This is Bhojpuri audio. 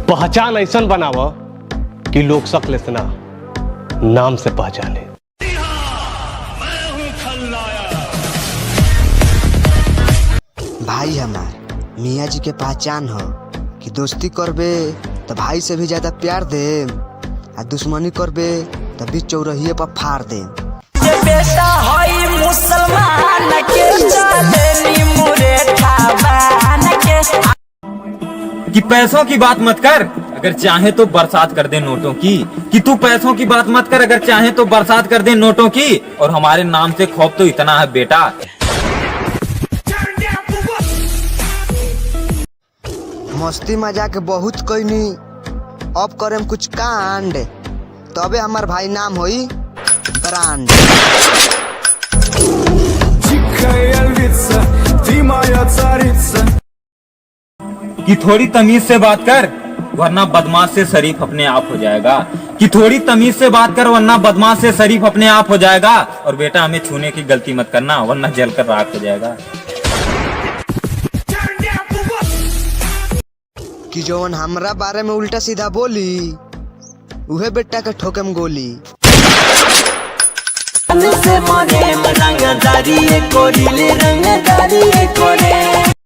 पहचान ऐसा बनाव कि लोग शक्ल से ना नाम से पहचाने। भाई हमार मियाँ जी के पहचान हो कि दोस्ती करबे तो भाई से भी ज्यादा प्यार दे, आ दुश्मनी करबे तो बीच चौराहे पर फाड़ दे। बेटा हई मुसलमान के चलेनी मुरेठा बान के। कि पैसों की बात मत कर, अगर चाहे तो बरसात कर दे नोटों की। कि तू पैसों की बात मत कर, अगर चाहे तो बरसात कर दे नोटों की। और हमारे नाम से खौफ तो इतना है बेटा। मस्ती मजाक बहुत कईनी, अब करेम कुछ कांड, तबे हमार भाई नाम होई ब्रांड। कि थोड़ी तमीज से बात कर, वरना बदमाश से शरीफ अपने आप हो जाएगा। कि थोड़ी तमीज से बात कर, वरना बदमाश से शरीफ अपने आप हो जाएगा। और बेटा हमें छूने की गलती मत करना, वरना जलकर राख हो जाएगा। कि जौन हमरा बारे में उल्टा सीधा बोली, उहे बेटा के ठोकम गोली। से मने रंगदारी कोरिले रंगदारी कोरे।